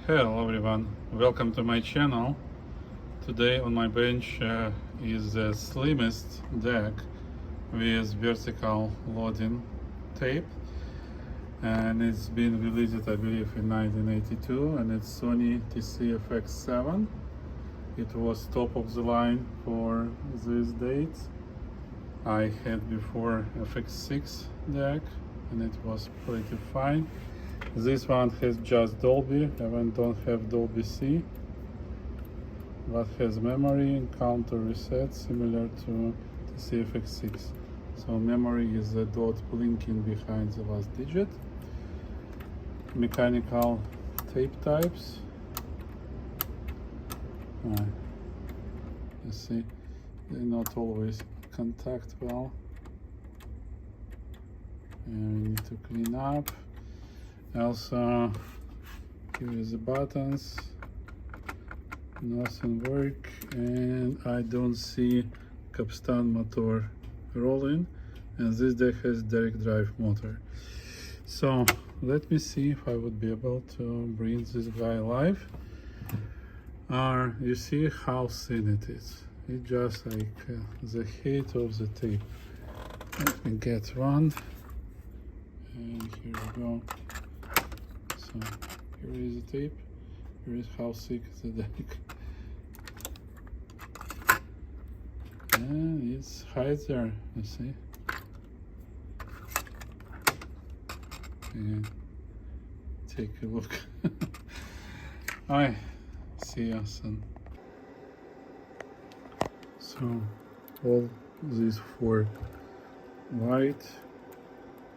Hello everyone, welcome to my channel. Today on my bench is the Slimmest deck with vertical loading tape, and it's been released I believe in 1982, and it's Sony TC-FX7. It was top of the line for this date. I had before FX6 deck and it was pretty fine. This one has just Dolby, I don't have Dolby C, but has memory and counter reset similar to the CFX6. So memory is the dot blinking behind the last digit. Mechanical tape types. You see, they not always contact well. And we need to clean up. Also, here is the buttons, nothing work, and I don't see capstan motor rolling, and this deck has direct drive motor. So let me see if I would be able to bring this guy alive. You see how thin it is. It's just like the height of the tape. Let me get one, and here we go. So here is the tape, here is how thick the deck, and it's high there, you see. And take a look. I see you soon. So all these four: white,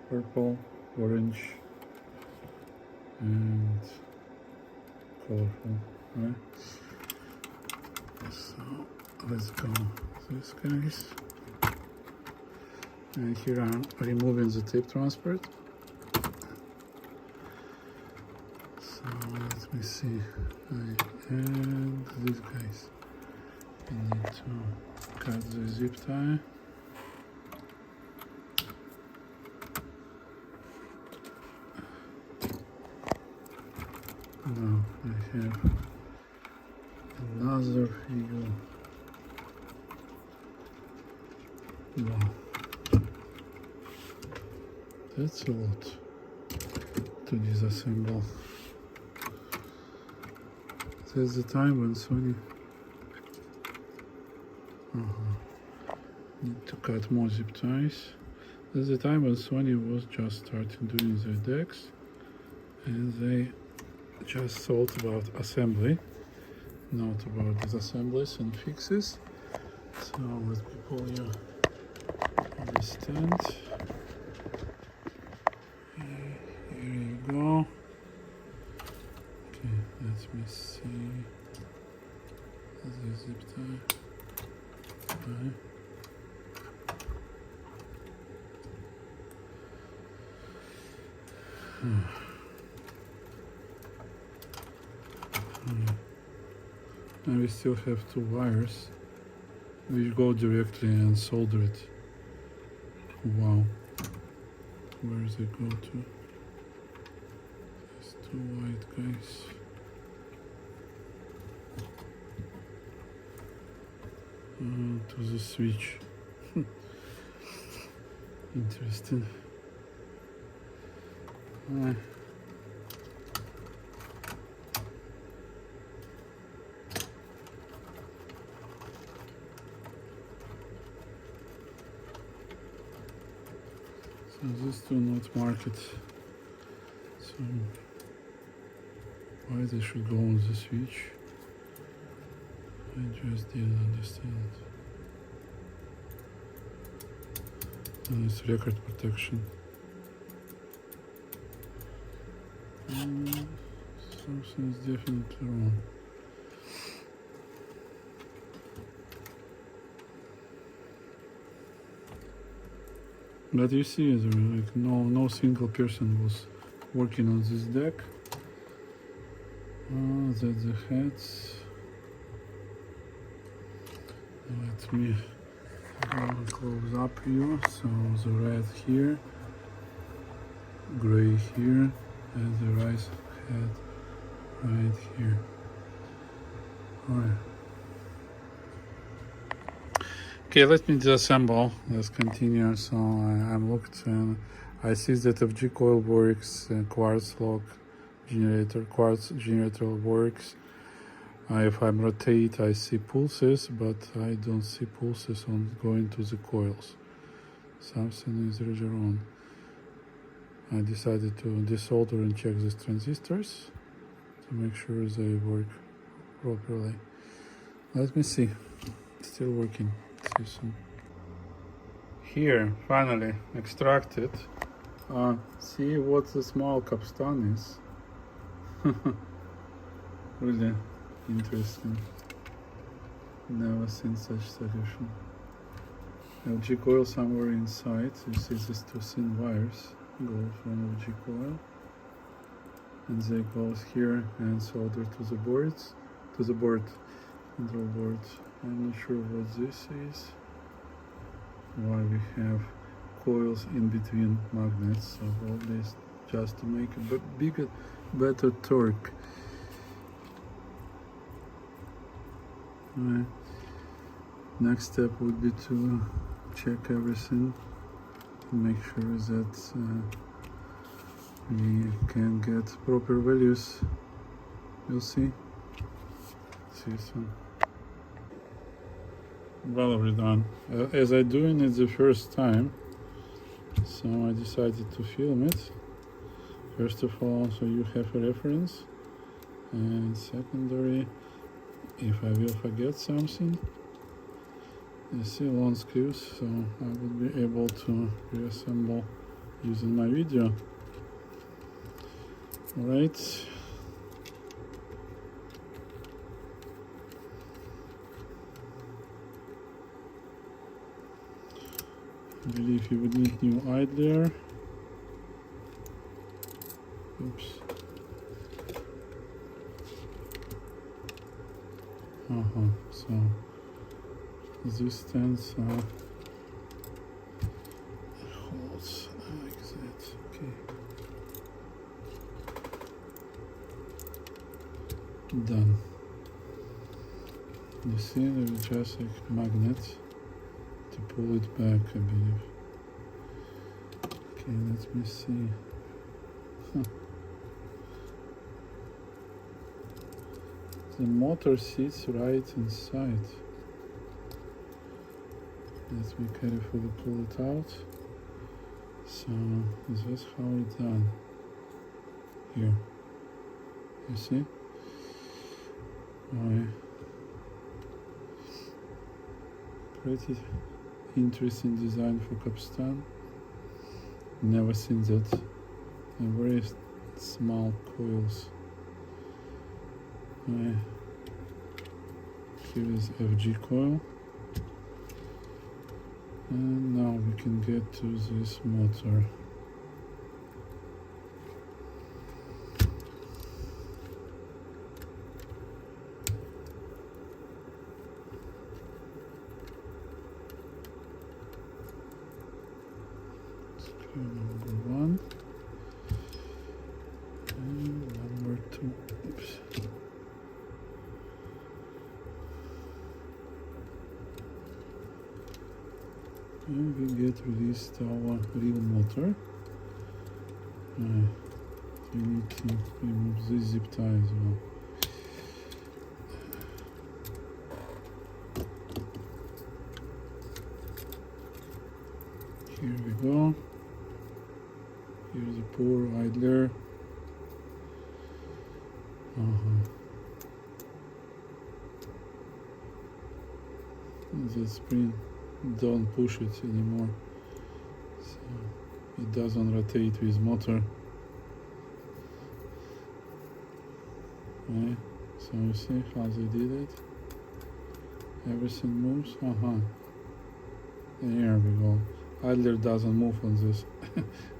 purple, orange, and colorful, right? So let's go this guys. And here I'm removing the tape transport. So let me see. And these guys, I need to cut the zip tie. Now I have another figure. Wow, that's a lot to disassemble. That's the time when Sony need to cut more zip ties. That's the time when Sony was just starting doing their decks, and they just thought about assembly, not about disassemblies and fixes. So let me pull you on the stand. Here you go. Okay, let me see the zip tie. Okay. And we still have two wires which go directly and solder it. Wow, where does it go to? These two white guys. To the switch. Interesting. So these two not marked. So why they should go on the switch? I just didn't understand. And it's record protection. Something's definitely wrong. But you see, like no single person was working on this deck. That's the heads. Let me close up view. So the red here, gray here, and the right head right here. Alright. Okay, let me disassemble. Let's continue. So I'm looked and I see that FG coil works, quartz lock generator, quartz generator works. If I rotate, I see pulses, but I don't see pulses on going to the coils. Something is really wrong. I decided to desolder and check these transistors to make sure they work properly. Let me see. Still working. See soon. Here, finally extracted. See what the small capstan is. Really interesting. Never seen such solution. LG coil somewhere inside. You see these two thin wires go from LG coil, and they go here and solder to the boards, control board. I'm not sure what this is. Why we have coils in between magnets? So all this just to make a bigger, better torque. Right. Next step would be to check everything and make sure that we can get proper values. We'll see. See you soon. Well, we're done. As I'm doing it the first time, so I decided to film it. First of all, so you have a reference, and secondary, if I will forget something, you see long screws, so I will be able to reassemble using my video. Alright. I believe you would need new idler. Oops. So these stands are holes like that. Okay. Done. You see, there is just a magnet to pull it back, I believe. Okay, let me see. The motor sits right inside. Let me carefully pull it out. So this is how it's done. Here. You see? Alright. Pretty interesting design for capstan. Never seen that. And very small coils. Here is FG coil, and now we can get to this motor. Screw number 1 and number 2. Oops. And we get released our real motor. We need to remove this zip tie as well. Here we go. Here's a poor idler. The spring, don't push it anymore, so it doesn't rotate with motor. Right, so you see how they did it. Everything moves. There we go. Idler doesn't move on this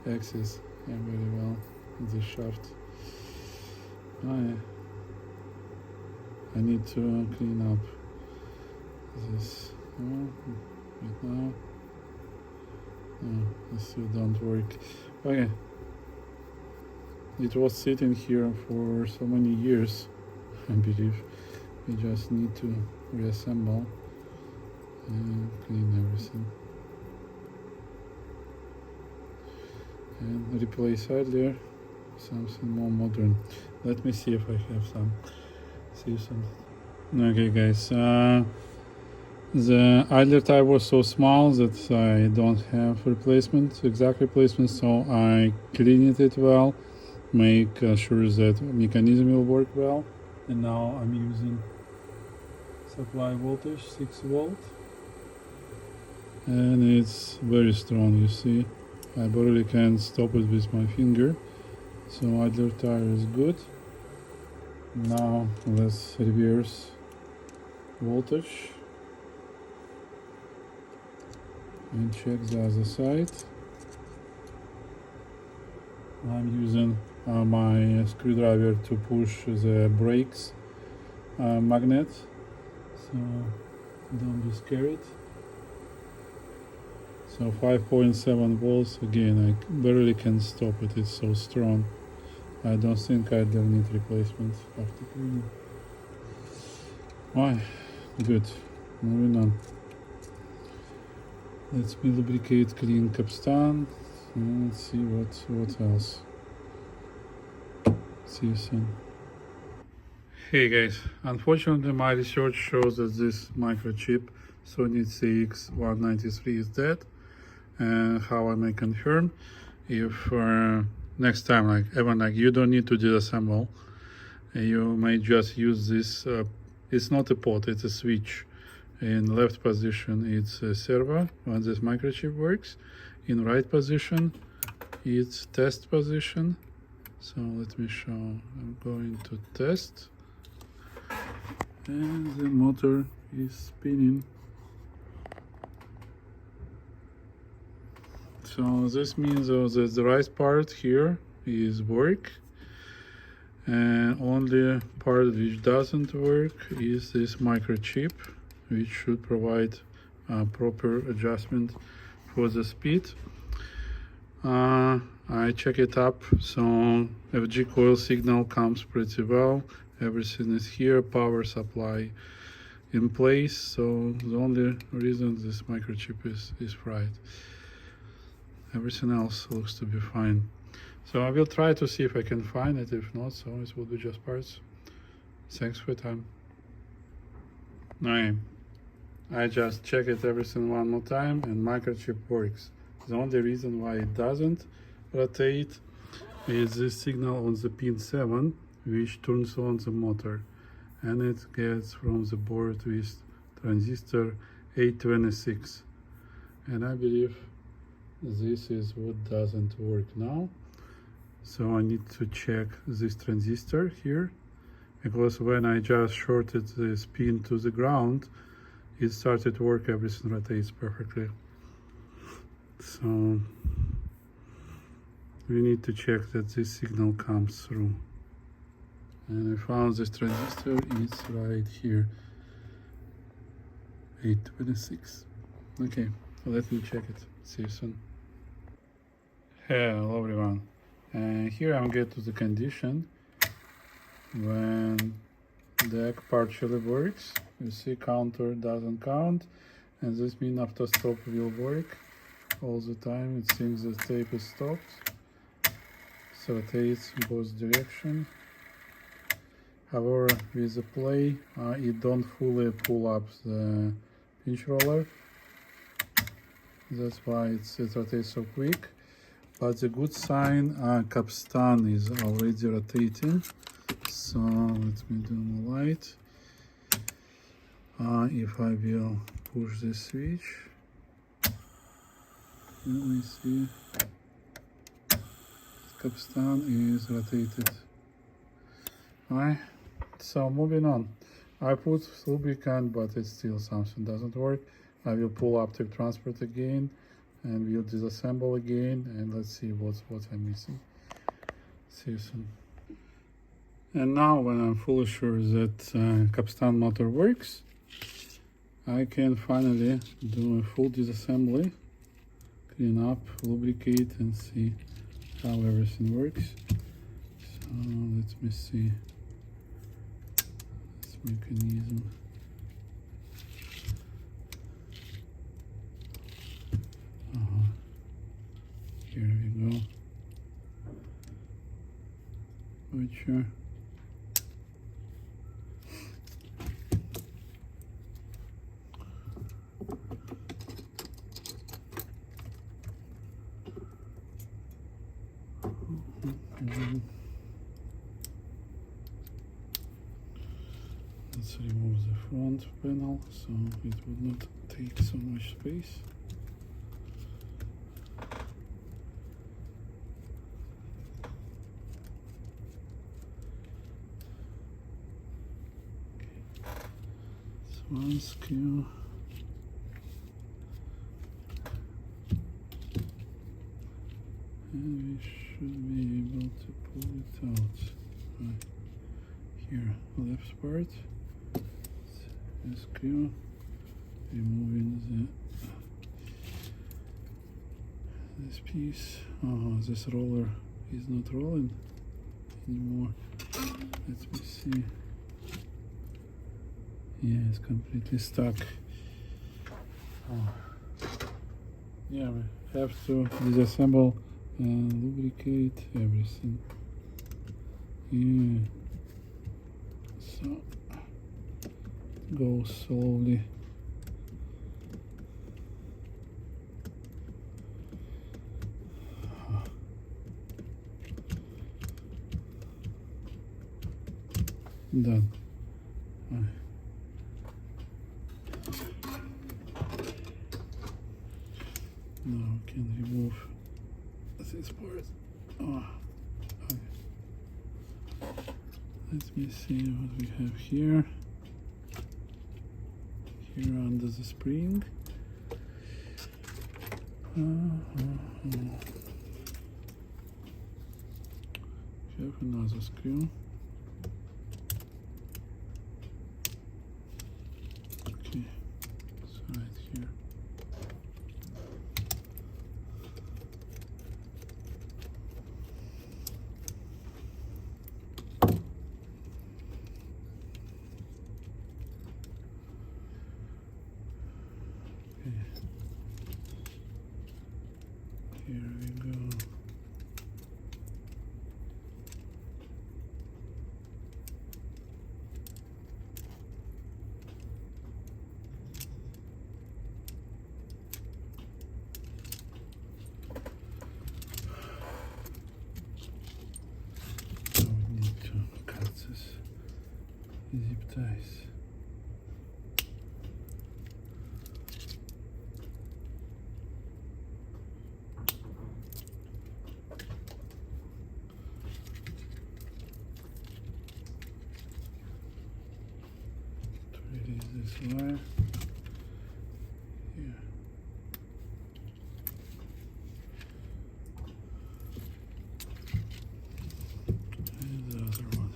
axis very well. The shaft. I need to clean up this. Right now. This still don't work. Okay. it was sitting here for so many years. I believe we just need to reassemble and clean everything and replace idler something more modern. Let me see if I have some. Okay guys, the idler type was so small that I don't have exact replacement, so I cleaned it well, make sure that mechanism will work well. And now I'm using supply voltage 6 volt, and it's very strong. You see, I barely can stop it with my finger, so idler tire is good. Now let's reverse voltage and check the other side. I'm using my screwdriver to push the brakes magnet, so don't be scared. So 5.7 volts, again I barely can stop it, it's so strong. I don't think I don't need replacement after cleaning. Why? Good. Moving on. Let's lubricate, clean capstan, and let's see what else. See you soon. Hey guys, unfortunately my research shows that this microchip Sony TC-FX7 is dead. And how I may confirm, if next time, like you don't need to disassemble, you may just use this. It's not a port, it's a switch. In left position it's a servo when this microchip works. In right position it's test position. So let me show. I'm going to test, and the motor is spinning. So this means that the right part here is work, and only part which doesn't work is this microchip, which should provide proper adjustment for the speed. I check it up, so FG coil signal comes pretty well. Everything is here, power supply in place, so the only reason this microchip is fried. Everything else looks to be fine. So I will try to see if I can find it. If not, so it will be just parts. Thanks for your time. I just checked everything one more time, and microchip works. The only reason why it doesn't rotate is this signal on the pin 7, which turns on the motor, and it gets from the board with transistor 826. And I believe this is what doesn't work now. So I need to check this transistor here, because when I just shorted this pin to the ground, it started to work, everything rotates perfectly. So we need to check that this signal comes through. And I found this transistor is right here, 826. Okay, so let me check it. See you soon. Hello everyone. And here I'm get to the condition when the deck partially works. You see counter doesn't count, and this means after stop will work all the time. It seems the tape is stopped, so rotates in both directions. However, with the play, it don't fully pull up the pinch roller. That's why it rotates so quick. But the good sign, capstan is already rotating. So let me do the light. If I will push the switch, let me see. Capstan is rotated. Alright, so moving on. I put lubricant, but it's still something doesn't work. I will pull up tape transport again, and we'll disassemble again, and let's see what I'm missing. See you soon. And now when I'm fully sure that capstan motor works, I can finally do a full disassembly, clean up, lubricate, and see how everything works. Let me see this mechanism. Here we go. Butcher. Let's remove the front panel so it would not take so much space. One screw, and we should be able to pull it out. Right here, left part, a screw, removing this piece. This roller is not rolling anymore. Let me see. Yeah, it's completely stuck. Yeah, we have to disassemble and lubricate everything. Yeah, so go slowly. Done. Now we can remove this part. Okay. Let me see what we have here. Here under the spring. We have another screw. Okay, it's right here. Here we go. Now we need to cut this zip ties. Release this wire here. And the other one.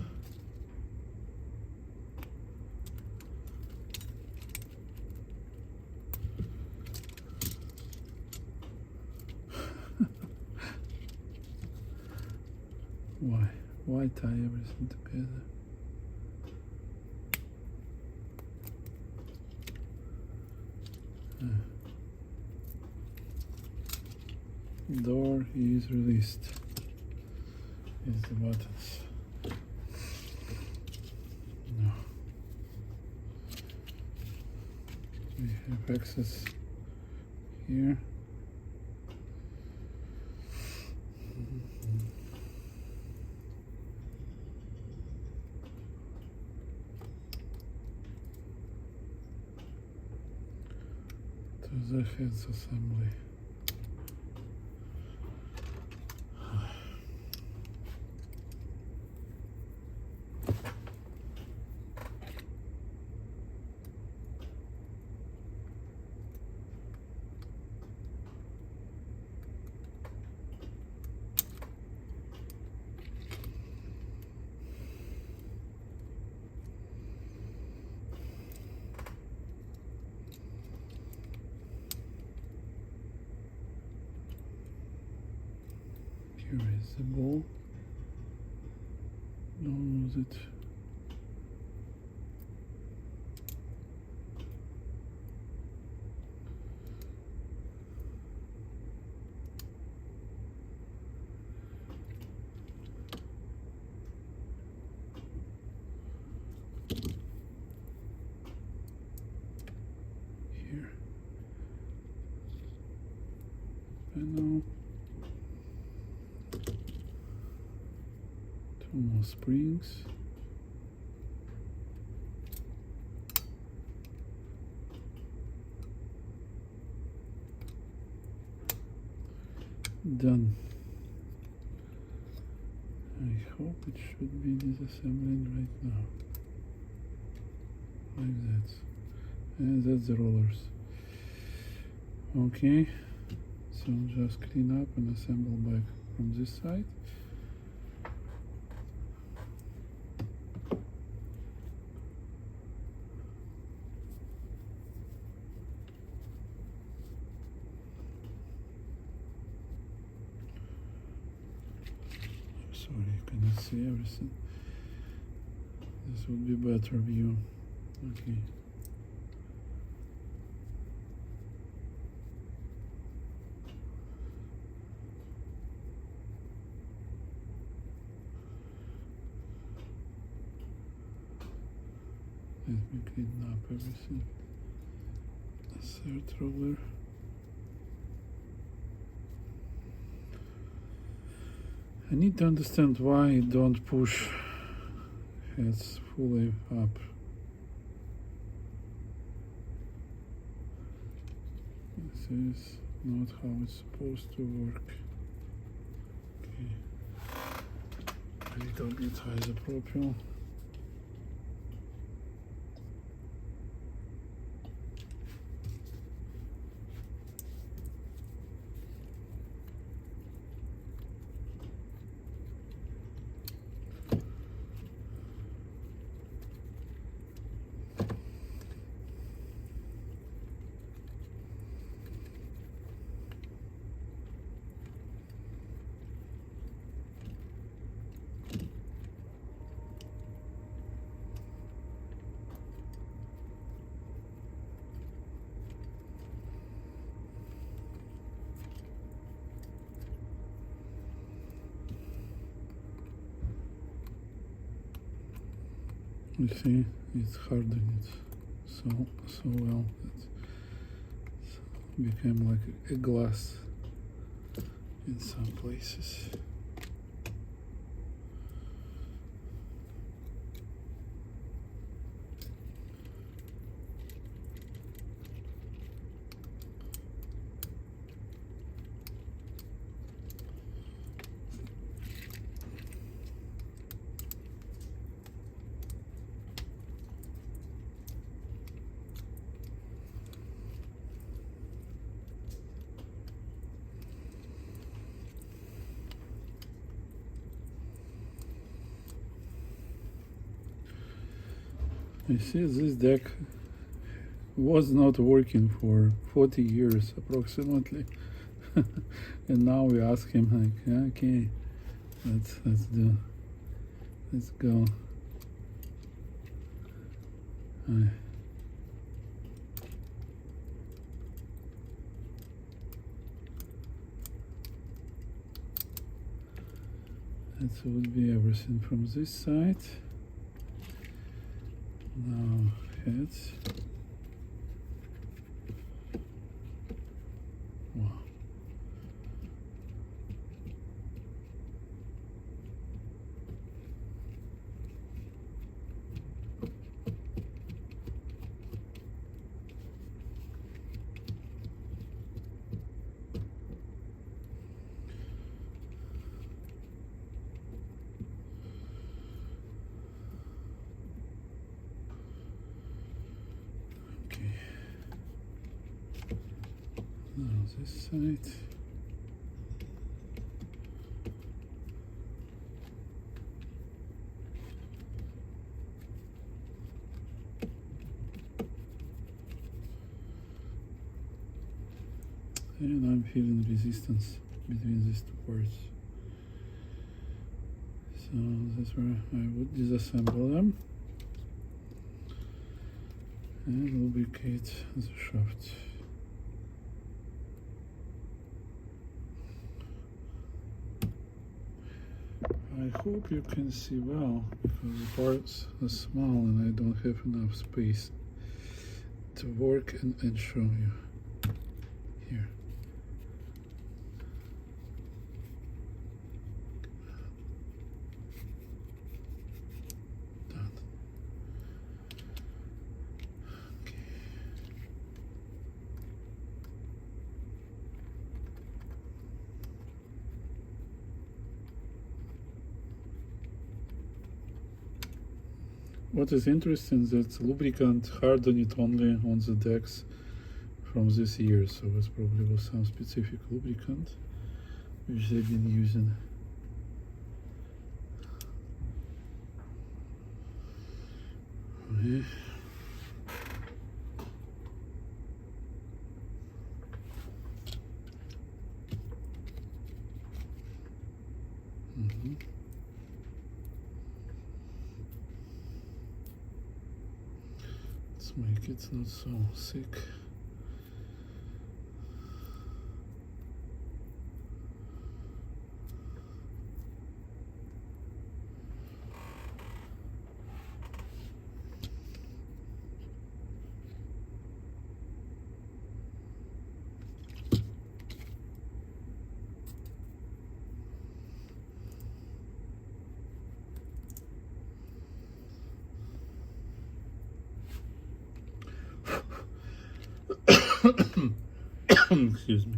Why tie everything together? Door is released. Here's the buttons. No. We have access here. To the heads assembly. Here is the ball. Don't lose it. Here. Panel. Two more springs. Done. I hope it should be disassembling right now. Like that. And that's the rollers. Okay. So just clean up and assemble back from this side. Sorry, you cannot see everything. This would be better view. Okay. Let me clean up everything. A third roller. I need to understand why I don't push heads fully up. This is not how it's supposed to work. Okay. A little bit isopropyl. You see, it's hardened so well that it became like a glass in some places. You see, this deck was not working for 40 years approximately. And now we ask him like, okay, let's go. That would be everything from this side. Now heads. Wow. Now this side. And I'm feeling resistance between these two parts. So that's where I would disassemble them and lubricate the shaft. I hope you can see well, because the parts are small and I don't have enough space to work and show you. Here. Done. Okay. What is interesting is that lubricant hardened it only on the decks from this year, so it's probably was some specific lubricant which they've been using. Okay. Let's make it not so thick. Excuse me.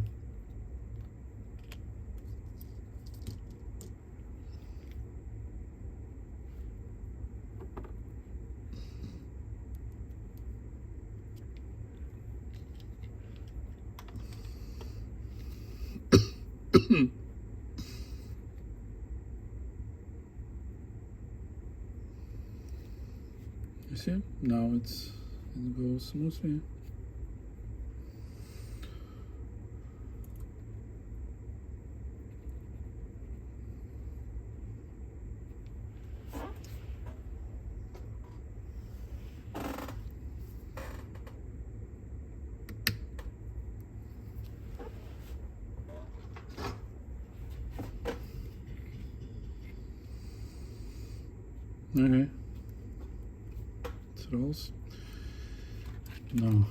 You see? Now it goes smoothly. Okay. It rolls. No.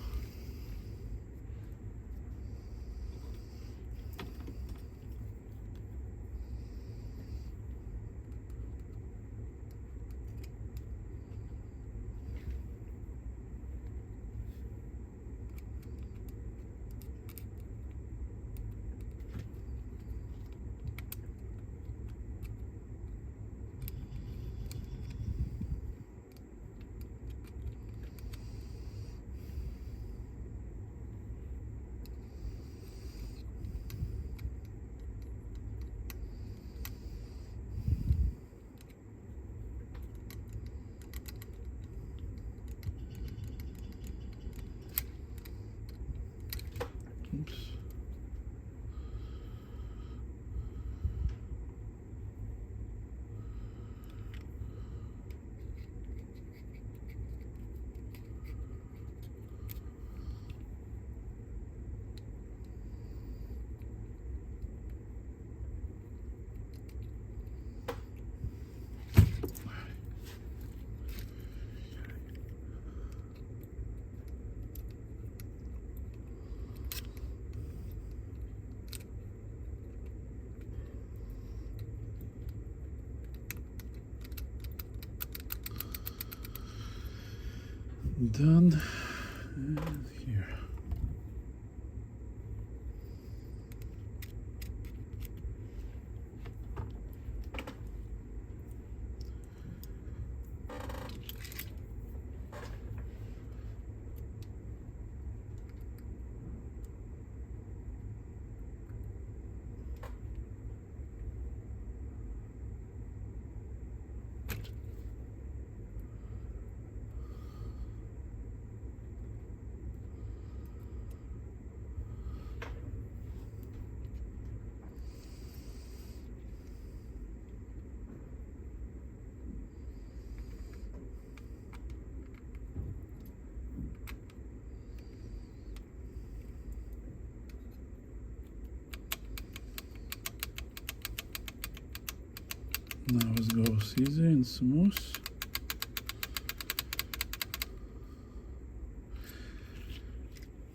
Oops. Done. And here. goes easy and smooth.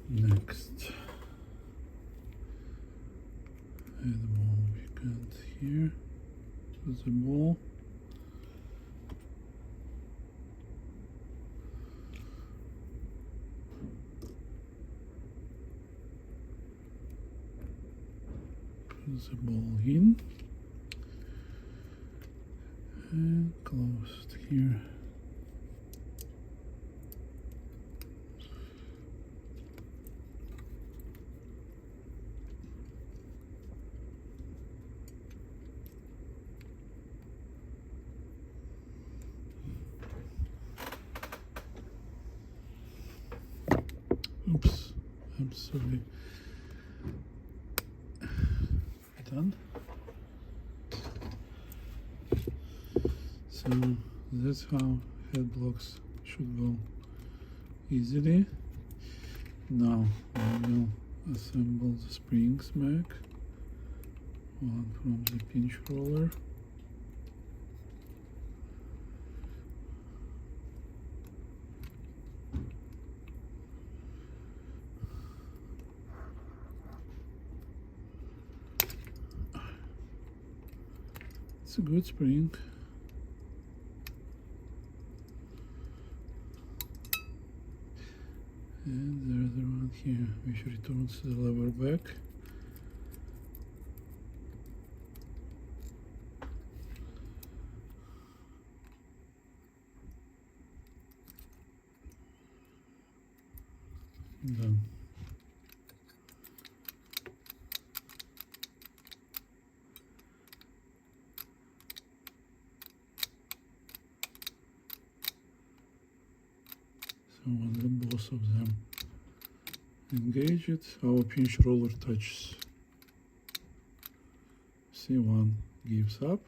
Next, add more lubricant here to the ball. Put the ball in and closed here. Oops, I'm sorry. Done. So that's how head blocks should go easily. Now we will assemble the springs back, one from the pinch roller. It's a good spring. And there's the one here, which returns the lever back. Done. So when the both of them engage it, our pinch roller touches. See, one gives up,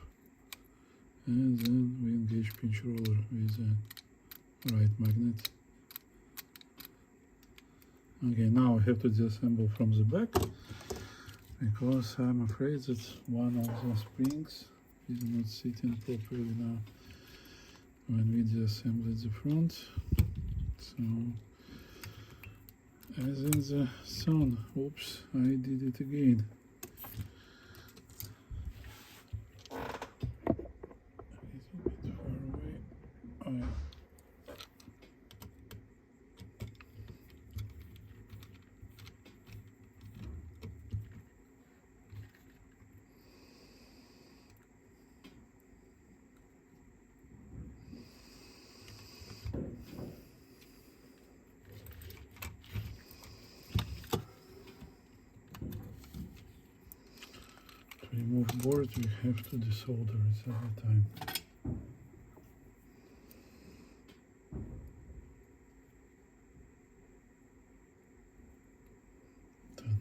and then we engage pinch roller with the right magnet. Okay, now I have to disassemble from the back, because I'm afraid that one of the springs is not sitting properly now when we disassembled the front. So, as in the sun, oops, I did it again. A little bit far away. To remove boards, we have to desolder it every time. Done.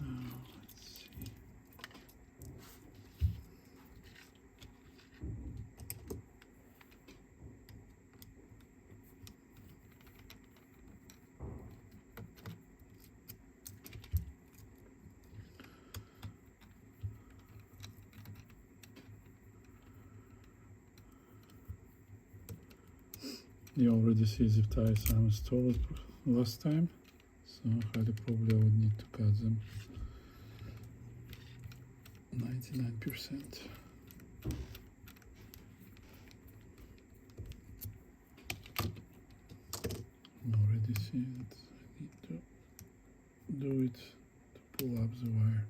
Now let's see. You already see the ties I installed last time, so highly probably I would need to cut them 99%. I already see that I need to do it to pull up the wire.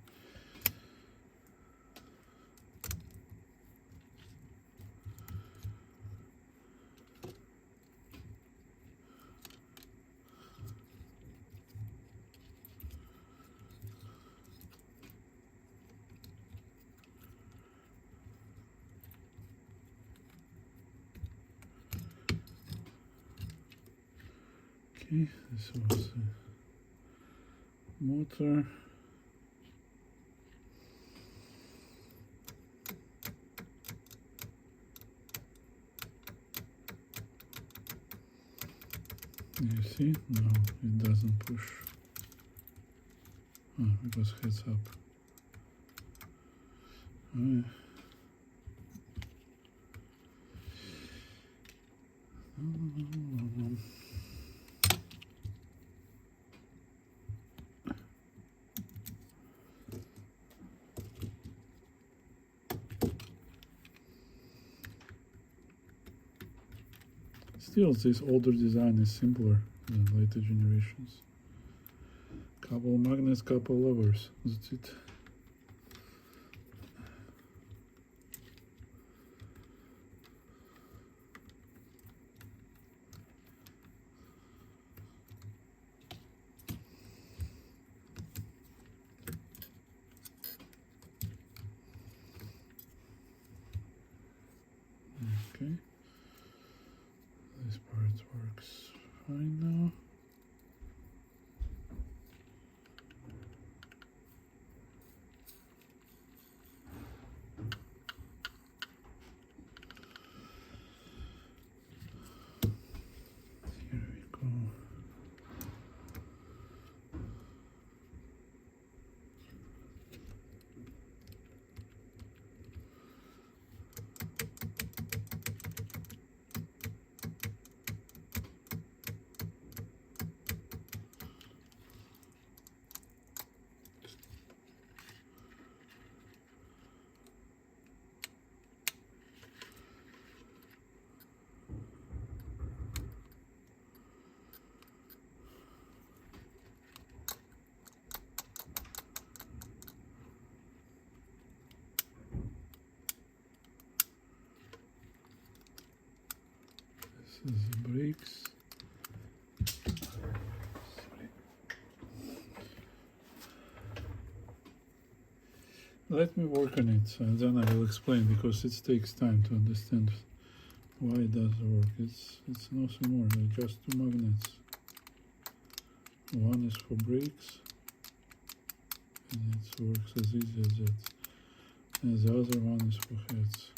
Okay, this was the motor. You see? No, it doesn't push. Because heads up. Still, this older design is simpler than later generations. Couple magnets, couple levers, that's it. Okay, this part works fine now. Here we go. This is the brakes. Let me work on it and then I will explain, because it takes time to understand why it does work. It's nothing more than just two magnets. One is for brakes and it works as easy as that. And the other one is for heads.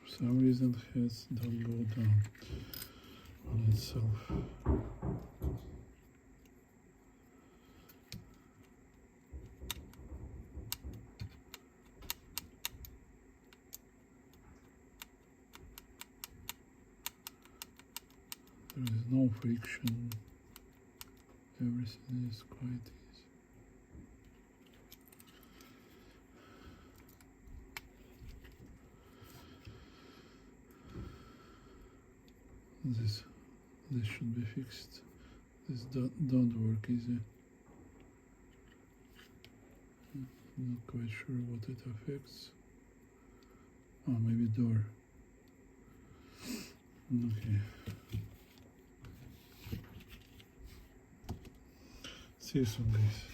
For some reason heads don't go down on itself. There is no friction, everything is quite easy. This should be fixed. This don't work easy. Not quite sure what it affects. Oh, maybe door. Okay. See you soon, guys.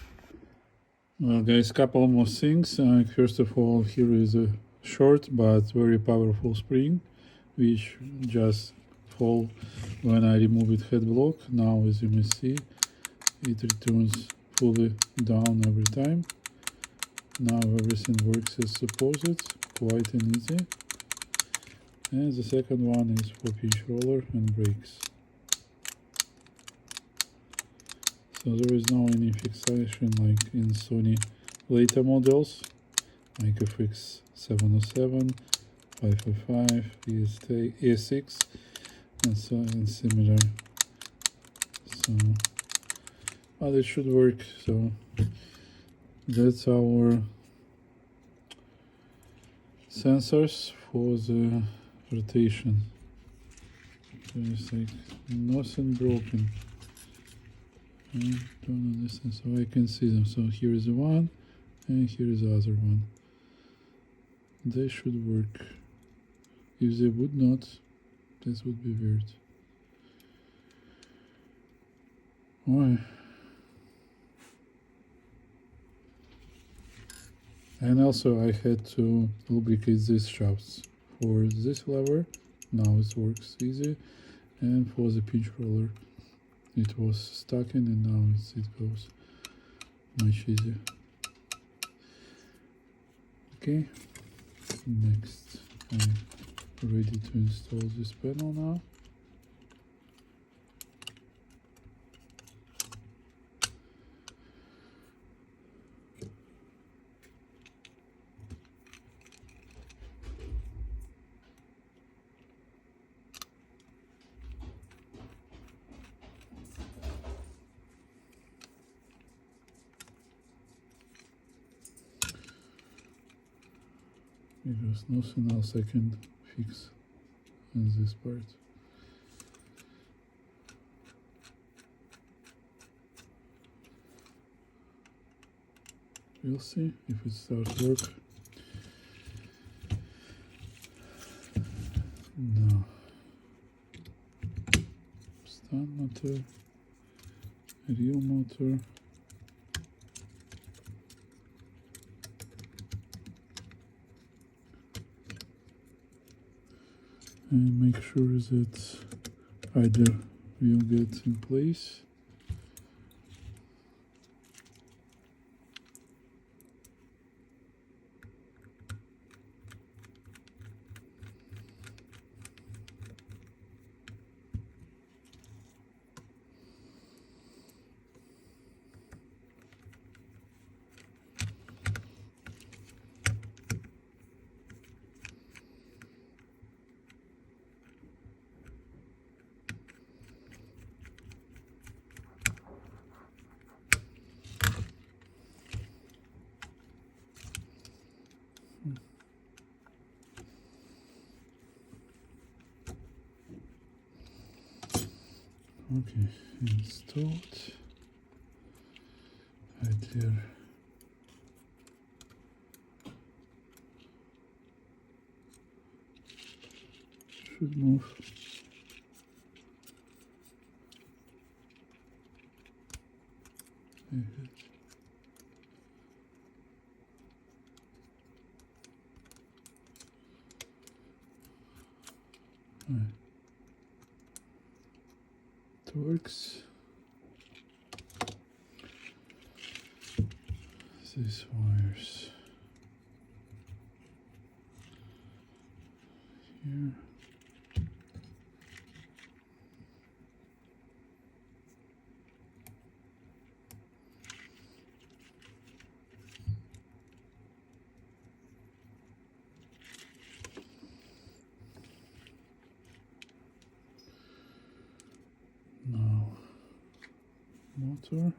Well, guys, couple more things. First of all, here is a short but very powerful spring, which just fall when I remove it head block. Now, as you may see, it returns fully down every time. Now everything works as supposed, quite and easy. And the second one is for pinch roller and brakes. So there is no any fixation like in Sony later models, like FX707, 555, ES6, and so and similar. So, but it should work. So that's our sensors for the rotation. There's like nothing broken. I don't understand, so I can see them. So here is the one and here is the other one. They should work. If they would not, this would be weird. Why? And also I had to lubricate these shafts. For this lever, now it works easy, and for the pinch roller, it was stuck in and now it goes much easier. Okay, next I'm ready to install this panel now. because nothing else I can fix in this part. We'll see if it starts work. No. Stand motor, real motor. And make sure that either will get in place. Okay, installed. Idler. Should move. Ahead. Right. It works. These wires here. Now motor.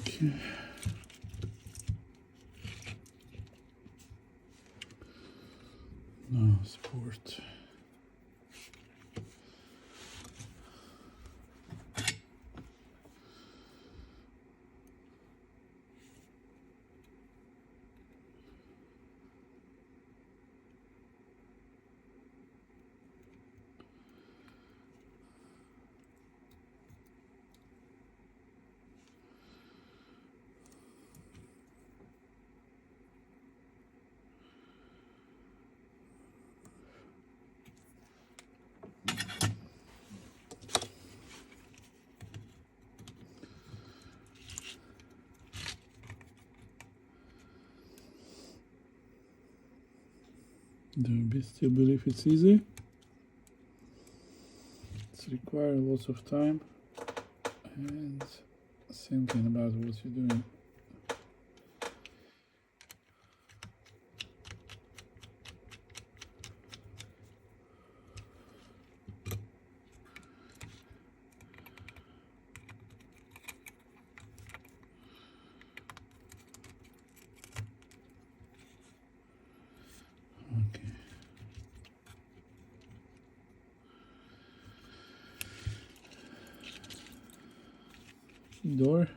Okay. Now sport. Still believe it's easy. It's require lots of time and thinking about what you're doing. Okay. Door.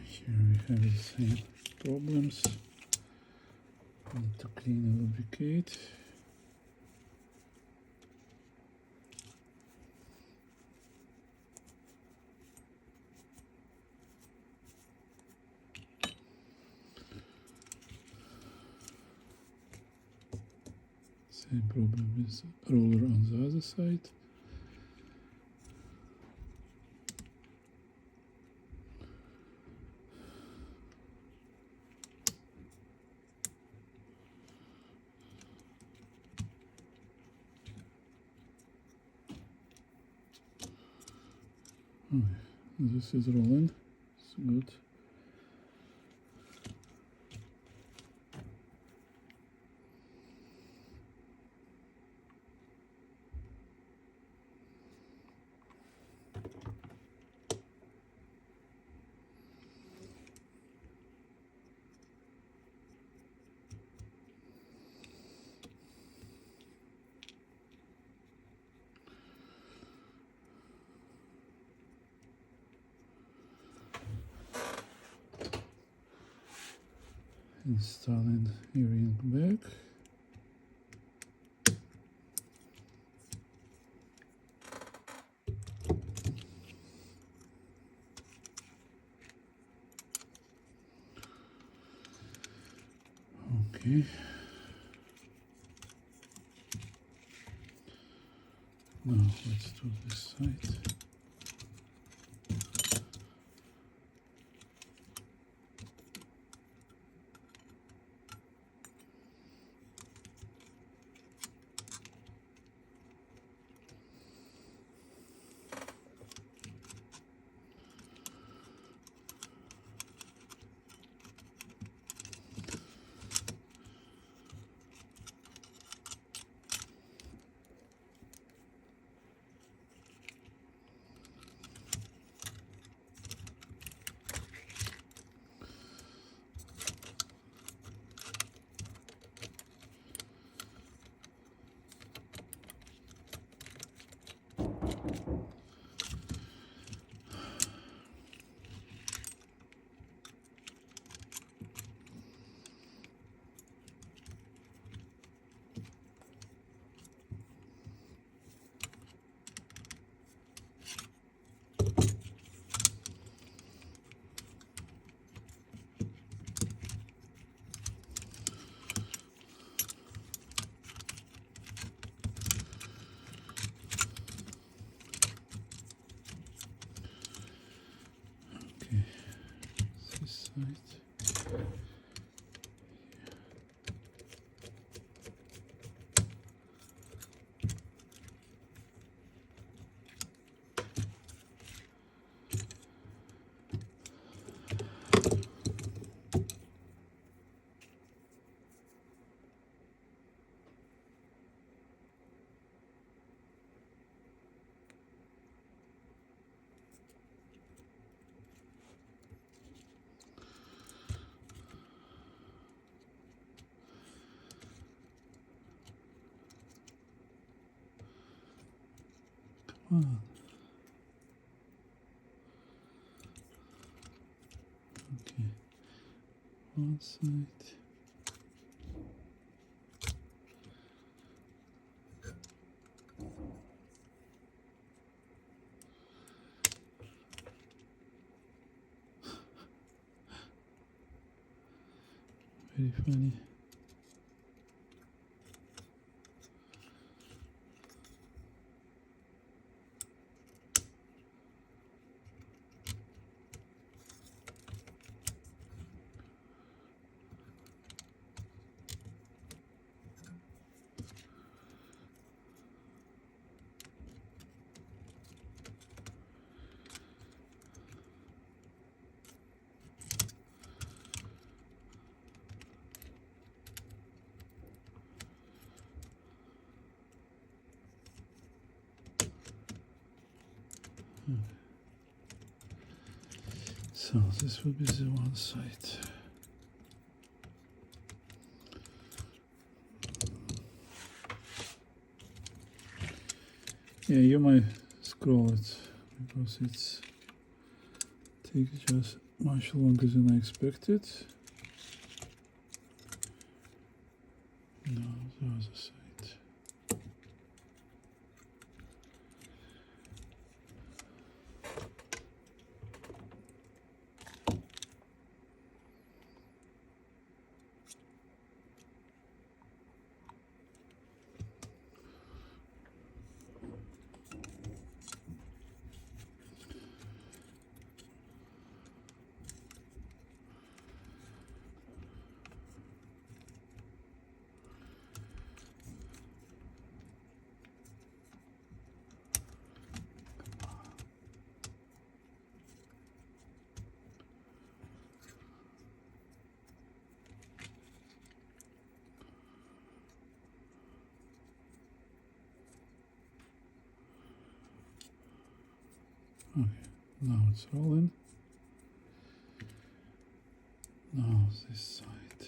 Here we have the same problems. Need to clean and lubricate. Same problem with roller on the other side. Oh, this is rolling. It's good. Installing earring back. Okay. Now let's do this side. This side. Oh. Okay, one side. Very funny. So this will be the one side. Yeah, you might scroll it because it's takes just much longer than I expected. Now the other side. Okay, now it's rolling. Now this side.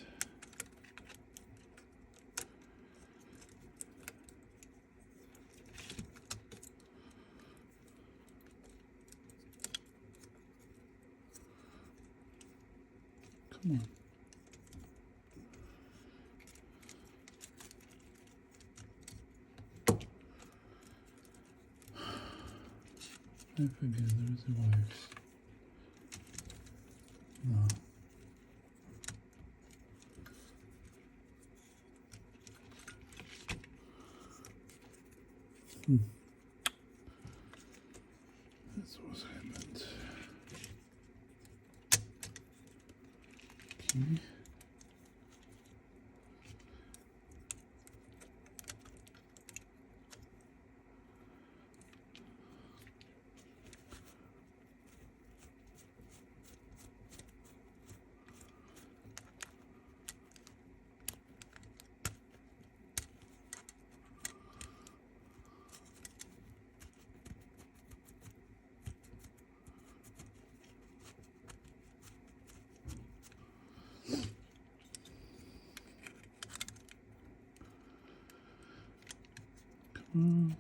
Come on. I forget there is a wires. No. That's what's happened. Okay. Come on.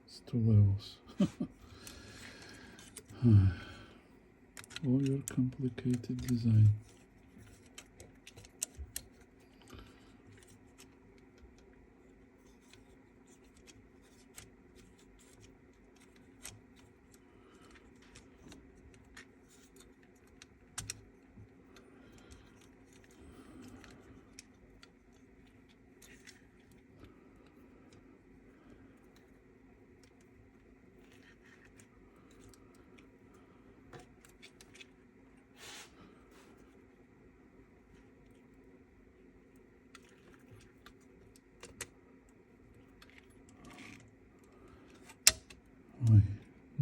It's 2 levels. All your complicated design.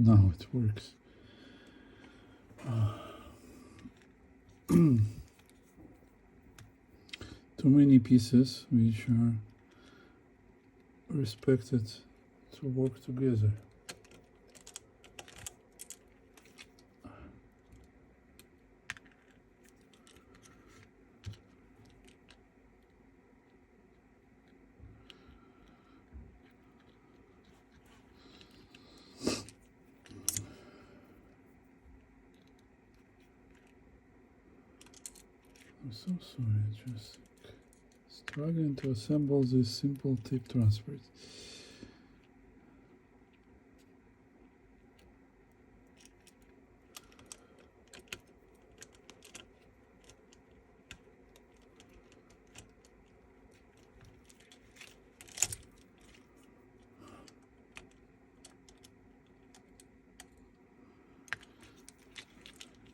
Now it works. Too many pieces which are respected to work together. I'm so sorry, just struggling to assemble this simple tape transport.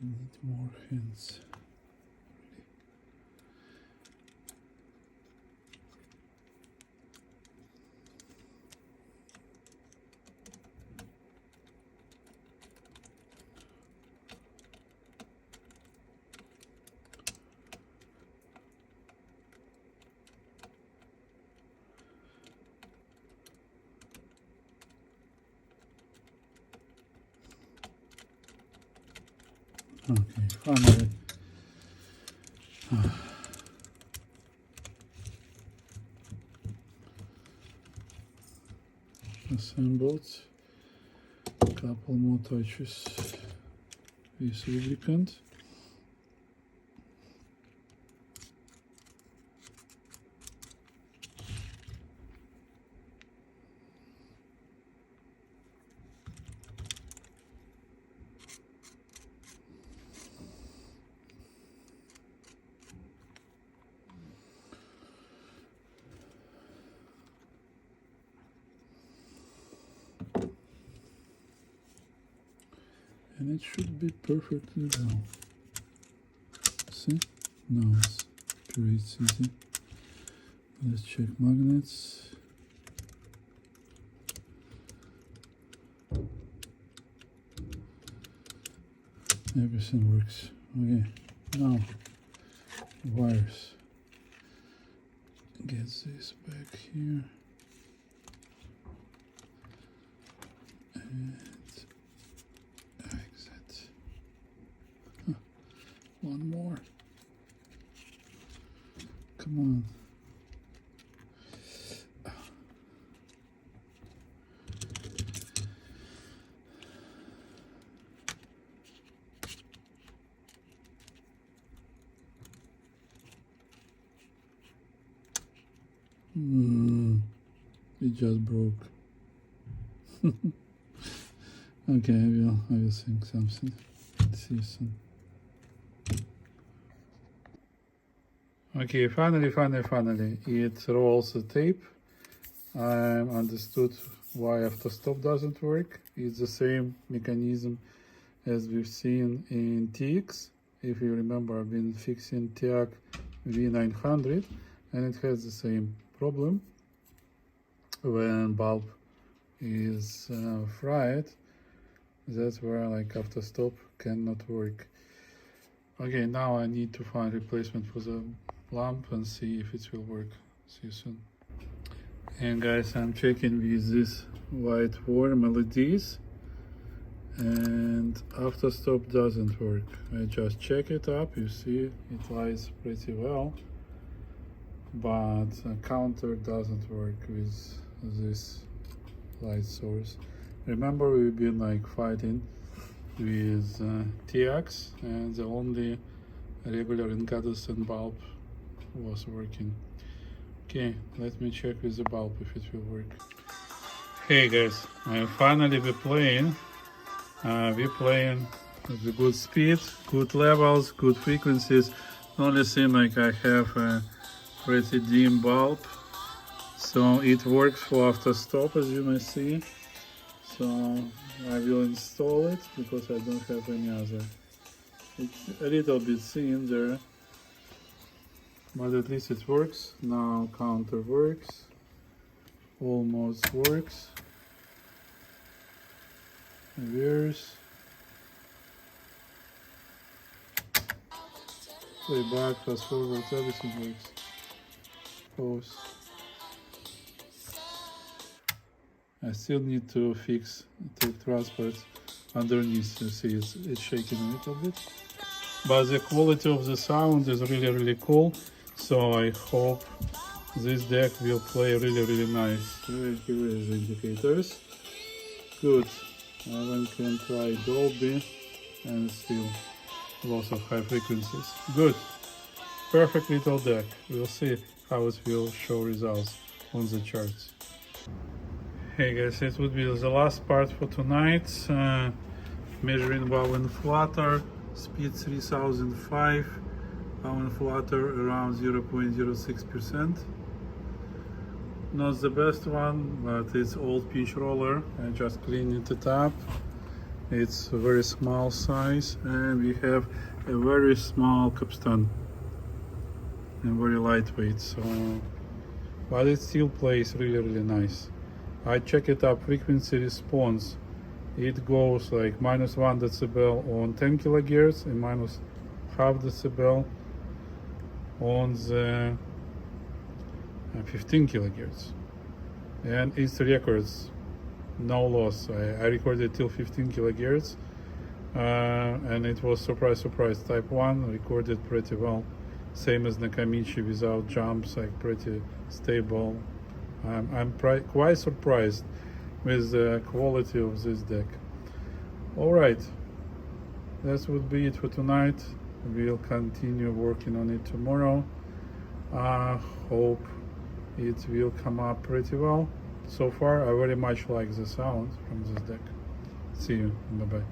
Need more hands. Okay, finally. Assembled. Couple more touches with lubricant. And it should be perfectly well. See? Now it's pretty easy. Let's check magnets. Everything works. Okay, now wires. Get this back here. And exit. One more. Come on. It just broke. Okay, I will think something. See you soon. Okay, finally, it rolls the tape. I understood why after stop doesn't work. It's the same mechanism as we've seen in TX. If you remember, I've been fixing TX V900 and it has the same problem. When bulb is fried, that's where like after stop cannot work. Okay, now I need to find replacement for the lamp and see if it will work. See you soon. And guys, I'm checking with these white warm LEDs and after stop doesn't work. I just check it up, you see it lights pretty well, but counter doesn't work with this light source. Remember, we've been like fighting with TX and the only regular incandescent bulb was working. Okay, let me check with the bulb if it will work. Hey guys, finally we're playing with good speed, good levels, good frequencies. The only thing, like, I have a pretty dim bulb, so it works for after stop, as you may see. So I will install it because I don't have any other. It's a little bit thin there, but at least it works. Now counter works, almost works. Reverse, play back, fast forward, everything works. Pause. I still need to fix tape transport underneath. You see it's shaking a little bit, but the quality of the sound is really cool. So I hope this deck will play really nice. Here is the indicators. Good. I even can try Dolby and still lots of high frequencies. Good. perfect little deck. We'll see how it will show results on the charts. Hey guys, it would be the last part for tonight. Measuring valve and flutter, speed 3005, valve and flutter around 0.06%. Not the best one, but it's old pinch roller. I just cleaned it up. It's a very small size, and we have a very small capstan and very lightweight. So, but it still plays really nice. I check it up frequency response. It goes like -1 decibel on 10 kilohertz and -0.5 decibel on the 15 kilohertz. And it records no loss. I recorded till 15 kilohertz, and it was surprise type 1 recorded pretty well, same as Nakamichi, without jumps, like pretty stable. I'm quite surprised with the quality of this deck. Alright, that would be it for tonight. We'll continue working on it tomorrow. I hope it will come up pretty well. So far I very much like the sound from this deck. See you, bye bye.